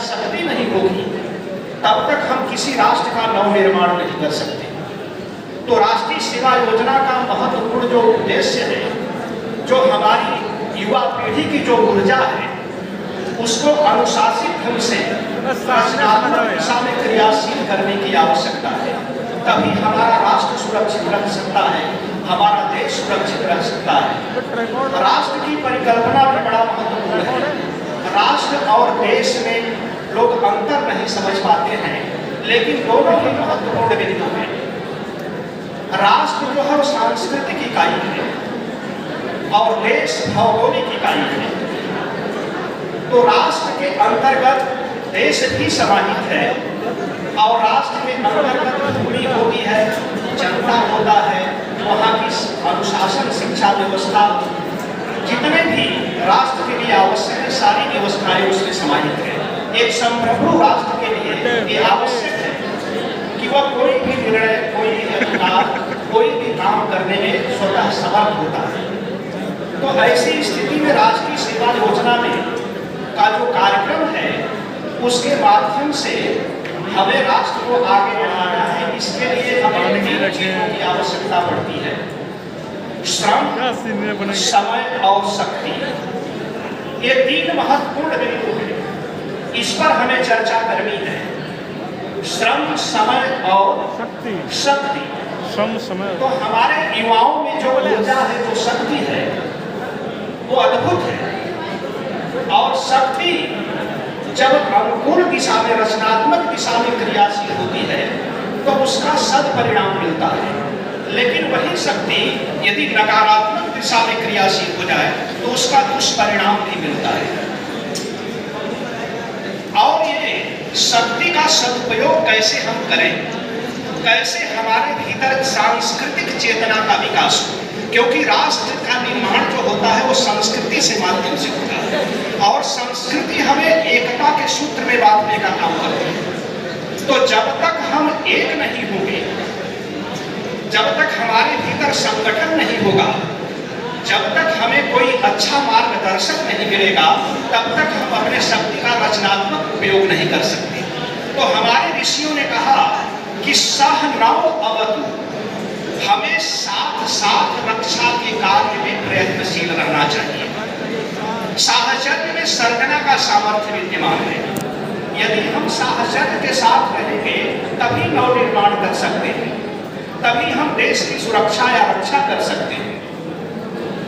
शक्ति नहीं होगी तब तक हम किसी राष्ट्र का नवनिर्माण नहीं कर सकते। तो राष्ट्रीय सेवा योजना का महत्वपूर्ण जो उद्देश्य है, जो हमारी युवा पीढ़ी की जो ऊर्जा है, उसको अनुशासित ढंग से रचनात्मक दिशा में क्रियाशील करने की आवश्यकता है। तभी हमारा राष्ट्र सुरक्षित रह सकता है, हमारा देश सुरक्षित रह सकता है। राष्ट्र की परिकल्पना भी बड़ा महत्वपूर्ण है। राष्ट्र और देश में लोग अंतर नहीं समझ पाते हैं, लेकिन दोनों ही महत्वपूर्ण बिंदु हैं। राष्ट्र जो है सांस्कृतिक इकाई है और देश भौगोलिक इकाई है। तो राष्ट्र के अंतर्गत देश भी समाहित है और राष्ट्र के अंतर्गत भूमि होती है, जनता होता है, वहाँ की अनुशासन, शिक्षा व्यवस्था, जितने भी राष्ट्र के लिए आवश्यक है सारी व्यवस्थाएं उसमें समाहित है। एक संप्रभु राष्ट्र के लिए ये आवश्यक है कि वह कोई भी निर्णय, कोई भी अधिकार, कोई भी काम करने में स्वतः समर्थ होता है। तो ऐसी स्थिति में राष्ट्रीय सेवा योजना में का जो कार्यक्रम है, उसके माध्यम से हमें राष्ट्र को आगे बढ़ाना है। इसके लिए हमें 3 चीजों की आवश्यकता पड़ती है: श्रम, समय और शक्ति। ये 3 महत्वपूर्ण बिंदु हैं, इस पर हमें चर्चा करनी है। श्रम, समय और शक्ति। श्रम, समय। तो हमारे युवाओं में जो ऊर्जा है, जो शक्ति है, वो अद्भुत है। और शक्ति जब अनुकूल दिशा में, रचनात्मक दिशा में क्रियाशील होती है तो उसका सदपरिणाम मिलता है। लेकिन वही शक्ति यदि नकारात्मक दिशा में क्रियाशील हो जाए तो उसका दुष्परिणाम भी मिलता है। और ये शक्ति का सदुपयोग कैसे हम करें, कैसे हमारे भीतर सांस्कृतिक चेतना का विकास हो, क्योंकि राष्ट्र का निर्माण जो होता है वो संस्कृति से माध्यम से होता है और संस्कृति हमें एकता के सूत्र में बांधने का काम करती है। तो जब तक हम एक नहीं होंगे, जब तक हमारे भीतर संगठन नहीं होगा, जब तक हमें कोई अच्छा मार्गदर्शक नहीं मिलेगा, तब तक हम अपने शक्ति का रचनात्मक उपयोग नहीं कर सकते। तो हमारे ऋषियों ने कहा कि सह नव अवतु, हमें साथ साथ रक्षा के कार्य में प्रयत्नशील रहना चाहिए। साहचर्य में सर्जना का सामर्थ्य विद्यमान है। यदि हम साहचर्य के साथ रहेंगे तभी नवनिर्माण कर सकते हैं, तभी हम देश की सुरक्षा या रक्षा कर सकते हैं।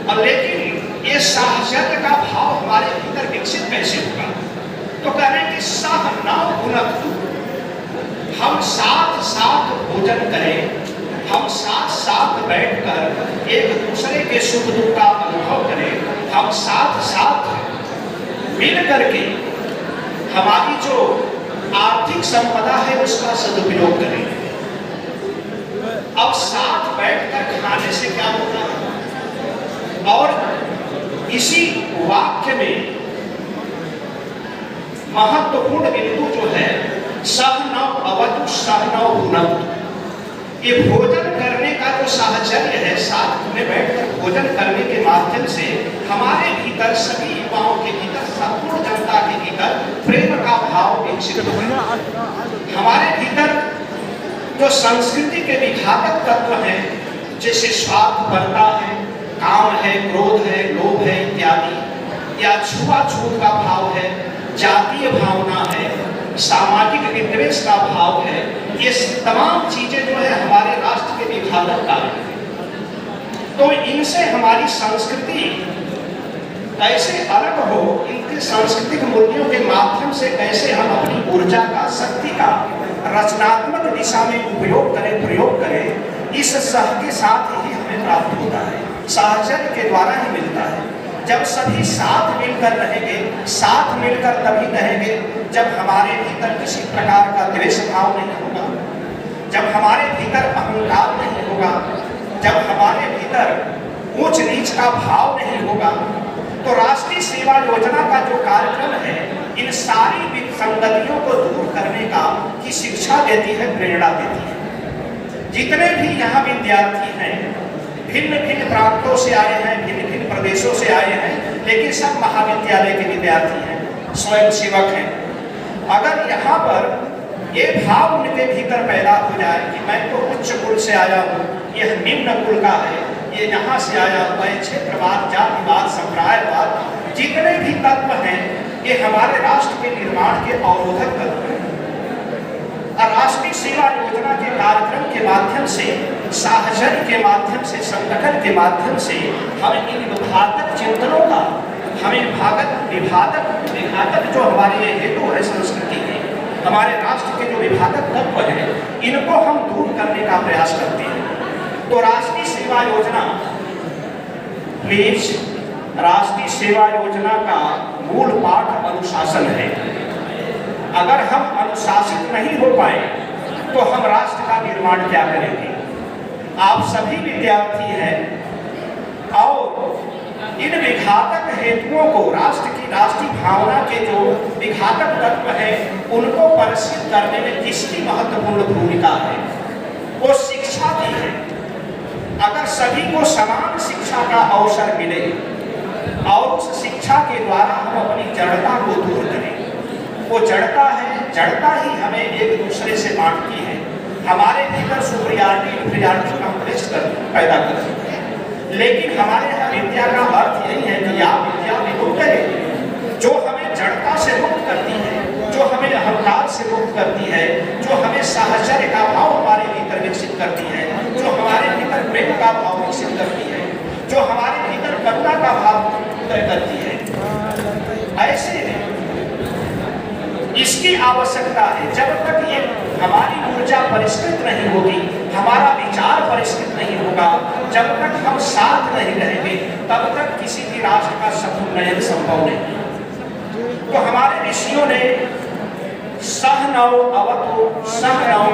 और लेकिन ये साहचर्य का भाव हमारे भीतर विकसित कैसे होगा? तो कह रहे हैं कि सह नव भुनक्तु, हम साथ साथ भोजन करें, हम साथ साथ बैठकर एक दूसरे के सुख दुख का अनुभव करें, हम साथ साथ मिल करके हमारी जो आर्थिक संपदा है उसका सदुपयोग करें। अब साथ बैठकर खाने से क्या होता है? और इसी वाक्य में महत्वपूर्ण बिंदु जो है सह नव अवतु सह नव भुनक्तु, ये भोजन करने का जो साहचर्य है, साथ में बैठकर भोजन करने के माध्यम से हमारे भीतर, सभी युवाओं के भीतर, संपूर्ण जनता के भीतर प्रेम का भाव विकसित होगा। हमारे भीतर जो संस्कृति के विघातक तत्व हैं, जैसे स्वार्थपरता है, काम है, क्रोध है, लोभ है इत्यादि, या छुआछूत का भाव है, जातीय भावना है, सामाजिक विद्वेष का भाव है, ये तमाम चीजें जो है हमारे राष्ट्र के विघातक कारण है। तो इनसे हमारी संस्कृति कैसे अलग हो, इनके सांस्कृतिक मूल्यों के माध्यम से कैसे हम अपनी ऊर्जा का, शक्ति का रचनात्मक दिशा में उपयोग करें, प्रयोग करें, इस सह के साथ ही हमें प्राप्त होता है, साहचर्य के द्वारा ही मिलता है। जब सभी साथ मिलकर रहेंगे, साथ मिलकर तभी रहेंगे जब हमारे भीतर किसी प्रकार का द्वेष भाव नहीं होगा, जब हमारे भीतर अहंकार नहीं होगा, जब हमारे भीतर ऊंच नीच का भाव नहीं होगा। तो राष्ट्रीय सेवा योजना का जो कार्यक्रम है, इन सारी विसंगतियों को दूर करने का की शिक्षा देती है, प्रेरणा देती है। जितने भी यहाँ विद्यार्थी हैं, भिन्न भिन्न प्रांतों से आए हैं, भिन्न भिन्न प्रदेशों से आए हैं, लेकिन सब महाविद्यालय के विद्यार्थी हैं, स्वयं सेवक हैं। अगर यहाँ पर ये भाव उनके भीतर पैदा हो जाए कि मैं तो उच्च कुल से आया हूँ, यह निम्न कुल का है, ये यहाँ से आया हुआ है, क्षेत्रवाद, जातिवाद, संप्रदायवाद, जितने भी तत्व हैं ये हमारे राष्ट्र के निर्माण के अवरोधक तत्व हैं। और राष्ट्रीय सेवा योजना के कार्यक्रम के माध्यम से, साहचर्य के माध्यम से, संगठन के माध्यम से हम इन विघातक चिंतनों का, हमें विघातक जो हमारे हेतु है संस्कृति के, हमारे राष्ट्र के जो विघातक तत्व हैं, इनको हम दूर करने का प्रयास करते हैं। तो राष्ट्रीय सेवा योजना, प्लीज, राष्ट्रीय सेवा योजना का मूल पाठ अनुशासन है। अगर हम अनुशासित नहीं हो पाए तो हम राष्ट्र का निर्माण क्या करेंगे? आप सभी विद्यार्थी हैं और इन विघातक हेतुओं को, राष्ट्रीय भावना के जो विघातक तत्व हैं उनको परिचित करने में किसकी महत्वपूर्ण भूमिका है? वो शिक्षा की है। अगर सभी को समान शिक्षा का अवसर मिले और उस शिक्षा के द्वारा हम अपनी जड़ता को दूर करें, वो जड़ता ही हमें एक दूसरे से बांटती है, हमारे भीतर सुपरियॉरिटी इंफीरियरिटी कॉम्प्लेक्स पैदा करती है। लेकिन हमारे यहाँ विद्या का अर्थ यही है कि आप विद्या विमुक्त करें, जो हमें जड़ता से मुक्त करती है, जो हमें अहंकार से मुक्त करती है, जो हमें साहचर्य का भाव हमारे भीतर विकसित करती है, जो हमारे भीतर प्रेम का भाव विकसित करती है, जो हमारे भीतर करुणा का भाव उदय करती है। ऐसे इसकी आवश्यकता है। जब तक ये हमारी ऊर्जा परिष्कृत नहीं होगी, हमारा विचार परिष्कृत नहीं होगा, जब तक हम साथ नहीं रहेंगे, तब तक किसी भी राष्ट्र का समुन्नयन संभव नहीं। तो हमारे ऋषियों ने सहनौ अवतु सहनौ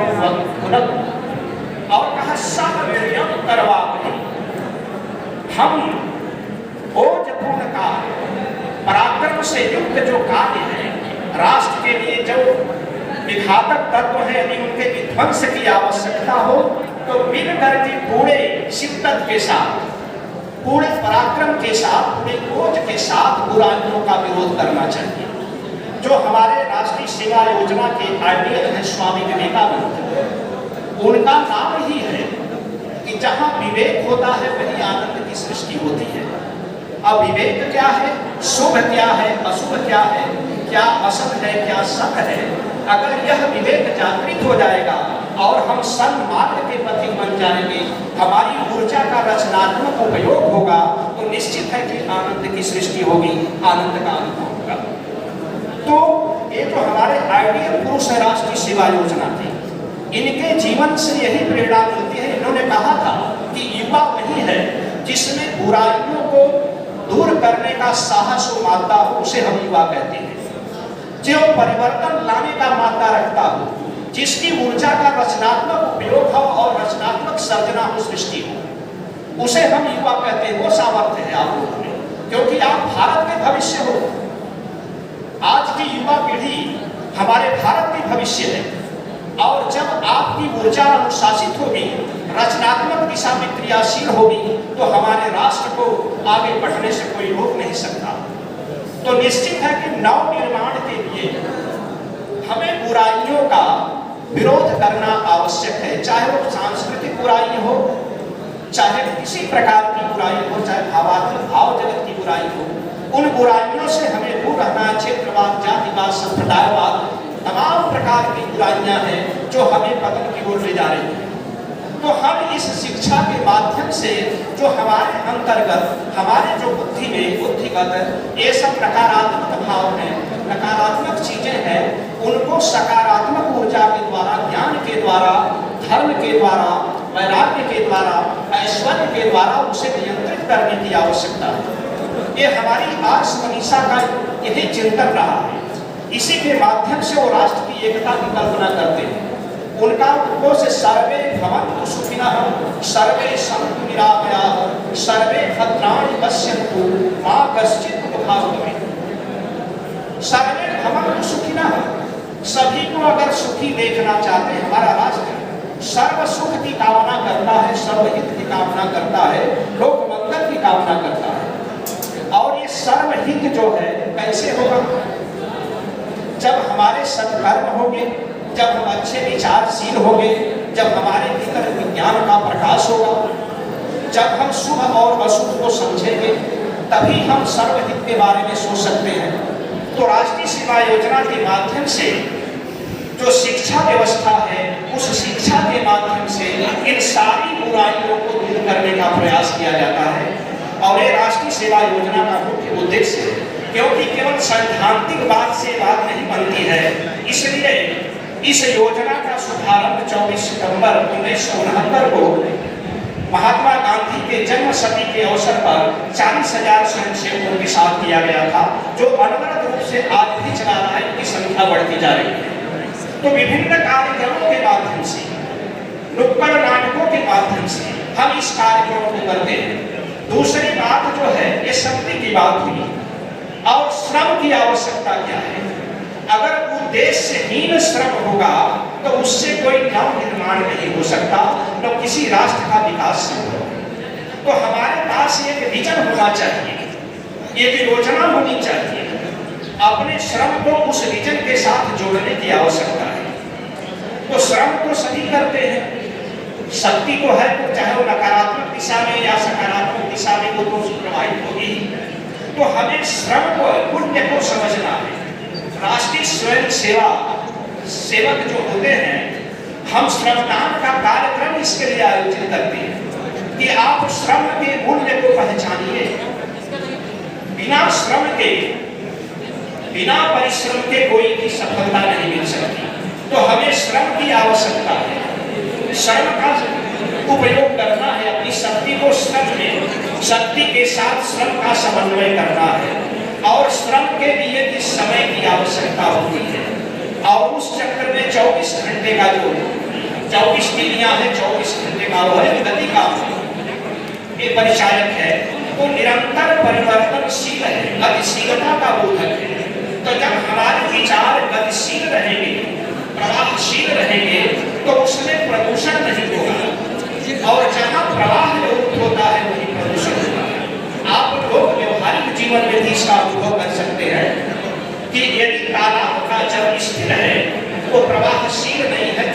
भुनक्तु और कहा सहवीर्यं करवावहै। हम ओजपूर्ण का पराक्रम से युक्त जो कार्य है, राष्ट्र के लिए जो विघातक तत्व है, यदि उनके विध्वंस की आवश्यकता हो तो मिलकर के पूरे शिद्दत के साथ, पूरे पराक्रम के साथ, पूरे ओज के साथ बुराइयों का विरोध करना चाहिए। जो हमारे राष्ट्रीय सेवा योजना के आइडियल है स्वामी विवेकानंद, उनका नाम ही है कि जहाँ विवेक होता है वही आनंद की सृष्टि होती है। अब विवेक क्या है, शुभ क्या है, अशुभ क्या है, क्या असत है, क्या सत है, अगर यह विवेक जागृत हो जाएगा और हम सन्मार्ग के पथिक बन जाएंगे, हमारी ऊर्जा का रचनात्मक उपयोग होगा, तो निश्चित है कि आनंद की सृष्टि होगी, आनंद का अनुभव होगा। तो ये जो हमारे आइडियल पुरुष है राष्ट्रीय सेवा योजना थी, इनके जीवन से यही प्रेरणा मिलती है। इन्होंने कहा था कि युवा वही है जिसमें बुराइयों को दूर करने का साहस व मादा हो, उसे हम युवा कहते हैं। जो परिवर्तन लाने का मादा रखता हो, जिसकी ऊर्जा का रचनात्मक उपयोग हो और रचनात्मक सर्जना हो, सृष्टि हो, उसे हम युवा कहते हैं। वो सामर्थ्य है आप लोगों में, क्योंकि आप भारत के भविष्य हो। आज की युवा पीढ़ी हमारे भारत की भविष्य है, और जब आपकी ऊर्जा अनुशासित होगी, रचनात्मक दिशा में क्रियाशील होगी, तो हमारे राष्ट्र को आगे बढ़ने से कोई रोक नहीं सकता। तो निश्चित है कि नव निर्माण के लिए हमें बुराइयों का विरोध करना आवश्यक है, चाहे वो सांस्कृतिक बुराई हो, चाहे किसी प्रकार की बुराई हो, चाहे भावात्मक भाव जगत की बुराई हो। उन बुराइयों से हमें दूर रहना है। क्षेत्रवाद, जातिवाद, संप्रदायवाद, तमाम प्रकार की बुराइयां हैं जो हमें पतन की ओर ले जा रही हैं। तो हम इस शिक्षा के माध्यम से जो हमारे अंतर्गत, हमारे जो बुद्धिगत ये सब नकारात्मक भाव हैं, नकारात्मक चीजें हैं, उनको सकारात्मक ऊर्जा के द्वारा, ज्ञान के द्वारा, धर्म के द्वारा, वैराग्य के द्वारा, ऐश्वर्य के द्वारा उसे नियंत्रित करने की आवश्यकता है। ये हमारी आज मनीषा का यही चिंतन रहा है। इसी के माध्यम से वो राष्ट्र की एकता की कल्पना करते हैं। उनका उद्घोष सर्वे भवन्तु सुखिनः, सर्वे सन्तु निरामयाः, सर्वे भद्राणि पश्यन्तु मा कश्चित् दुःखाय भवेत्। सर्वे भवन्तु सुखिनः, सभी को अगर सुखी देखना चाहते हैं, हमारा राष्ट्र सर्व सुख की कामना करता है, सर्वहित की कामना करता है, लोक मंगल की कामना करता है। और ये सर्वहित जो है कैसे होगा? जब हमारे सत्कर्म होंगे, जब हम अच्छे विचारशील होंगे, जब हमारे भीतर विज्ञान का प्रकाश होगा, जब हम शुभ और अशुभ को समझेंगे, तभी हम सर्वहित के बारे में सोच सकते हैं। तो राष्ट्रीय सेवा योजना के माध्यम से जो शिक्षा व्यवस्था है, उस शिक्षा के माध्यम से इन सारी बुराइयों को दूर करने का प्रयास किया जाता है। और ये राष्ट्रीय सेवा योजना का मुख्य उद्देश्य है, क्योंकि केवल सैद्धांतिक बात से बात नहीं बनती है, इसलिए इस योजना का शुभारंभ 24 सितंबर 1969 को महात्मा गांधी के जन्म शती के अवसर पर 40,000 स्वयंसेवकों के साथ किया गया था, जो अनवरत रूप से आज भी चला रहा है, उनकी संख्या बढ़ती जा रही है। तो विभिन्न कार्यक्रमों के माध्यम से, नुक्कड़ नाटकों के माध्यम से हम इस कार्यक्रम को करते हैं। दूसरी बात जो है, ये शक्ति की बात हुई और श्रम की आवश्यकता क्या है। अगर उद्देश्यहीन श्रम होगा तो उससे कोई नव निर्माण नहीं हो सकता, न किसी राष्ट्र का विकास संभव। तो हमारे पास एक विजन होना चाहिए, एक योजना होनी चाहिए, अपने श्रम को उस विजन के साथ जोड़ने की आवश्यकता है। तो श्रम तो सभी करते हैं, शक्ति तो है, तो चाहे वो नकारात्मक दिशा में या सकारात्मक दिशा में वो तो प्रभावित होगी। तो हमें श्रम को, पुण्य को समझना है। राष्ट्रीय स्वयं सेवा सेवक जो होते हैं, हम श्रमदान का कार्यक्रम इसके लिए आयोजित करते हैं कि आप श्रम के मूल्य को पहचानिए। बिना श्रम के, बिना परिश्रम के कोई भी सफलता नहीं मिल सकती। तो हमें श्रम की आवश्यकता है, श्रम का उपयोग करना है, अपनी शक्ति को श्रम में, शक्ति के साथ श्रम का समन्वय करना है। और श्रम के लिए भी समय की आवश्यकता होती है, और उस चक्र में 24 घंटे का जो 24 तीलियां है, 24 घंटे का वो है गति का ये परिचायक है, तो निरंतर परिवर्तनशील है, गतिशीलता का बोधक है। तो जब हमारे विचार गतिशील रहेंगे, प्रवाहशील रहेंगे, तो उसमें प्रदूषण नहीं होगा, और जहाँ प्रवाह लुप्त होता है वही प्रदूषण होता है। आप लोग व्यवहारिक जीवन में भी इसका अनुभव कर सकते हैं कि यदि तालाब का जल स्थिर है, वो प्रवाहशील नहीं है,